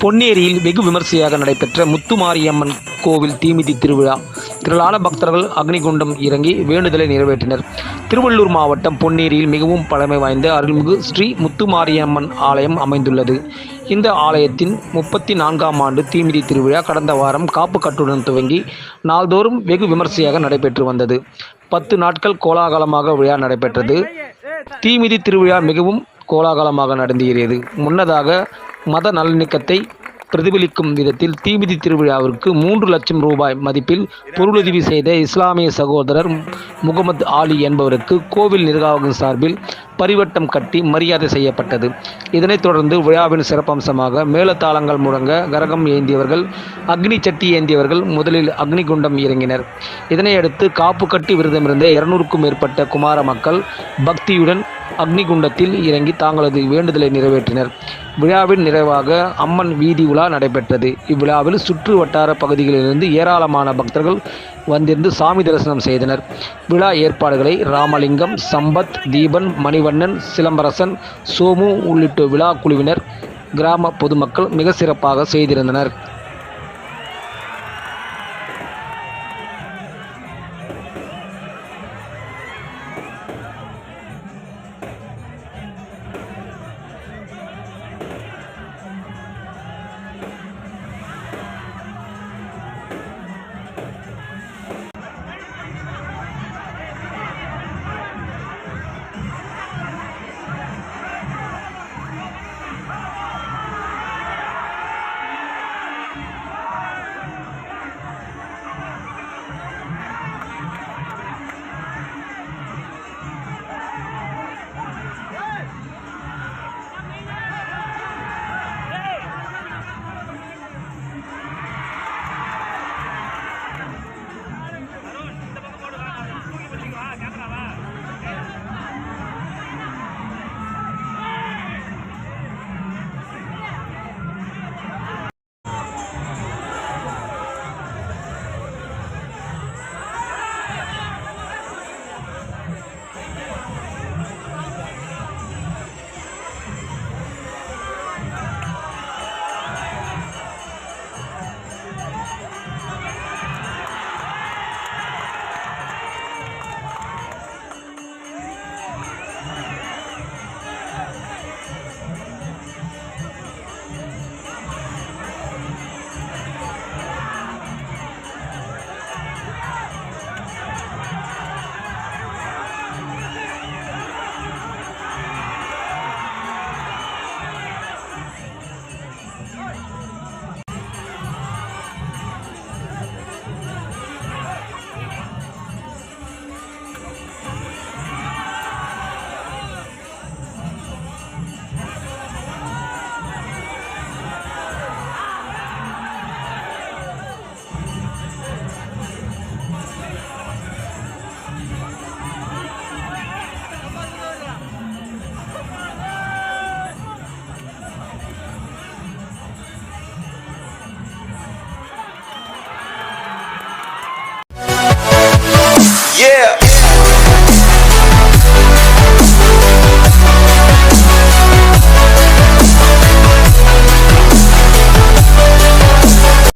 பொன்னேரியில் வெகு விமர்சையாக நடைபெற்ற முத்துமாரியம்மன் கோவில் தீமிதி திருவிழா. திரளான பக்தர்கள் அக்னிகுண்டம் இறங்கி வேண்டுதலை நிறைவேற்றினர். திருவள்ளூர் மாவட்டம் பொன்னேரியில் மிகவும் பழமை வாய்ந்த அருள்மிகு ஸ்ரீ முத்துமாரியம்மன் ஆலயம் அமைந்துள்ளது. இந்த ஆலயத்தின் 34ஆம் ஆண்டு தீமிதி திருவிழா கடந்த வாரம் காப்பு கட்டுடன் துவங்கி நாள்தோறும் வெகு விமர்சையாக நடைபெற்று வந்தது. 10 நாட்கள் கோலாகலமாக விழா நடைபெற்றது. தீமிதி திருவிழா மிகவும் கோலாகலமாக நடந்தேறியது. முன்னதாக மத நல்லிணக்கத்தை பிரதிபலிக்கும் விதத்தில் தீமிதி திருவிழாவிற்கு 3 லட்சம் ரூபாய் மதிப்பில் பொருளுதவி செய்த இஸ்லாமிய சகோதரர் முகமது ஆலி என்பவருக்கு கோவில் நிர்வாகம் சார்பில் பரிவட்டம் கட்டி மரியாதை செய்யப்பட்டது. இதனைத் தொடர்ந்து விழாவின் சிறப்பம்சமாக மேளதாளங்கள் முழங்க கரகம் ஏந்தியவர்கள், அக்னி சட்டி ஏந்தியவர்கள் முதலில் அக்னிகுண்டம் இறங்கினர். இதனையடுத்து காப்பு கட்டி விரதமிருந்த 200க்கும் மேற்பட்ட குமார மக்கள் பக்தியுடன் அக்னிகுண்டத்தில் இறங்கி தங்களது வேண்டுதலை நிறைவேற்றினர். விழாவின் நிறைவாக அம்மன் வீதி உலா நடைபெற்றது. இவ்விழாவில் சுற்று வட்டார பகுதிகளிலிருந்து ஏராளமான பக்தர்கள் வந்திருந்து சாமி தரிசனம் செய்தனர். விழா ஏற்பாடுகளை ராமலிங்கம், சம்பத், தீபன், மணிவண்ணன், சிலம்பரசன், சோமு உள்ளிட்ட விழா குழுவினர், கிராம பொதுமக்கள் மிக சிறப்பாக செய்திருந்தனர். Yeah.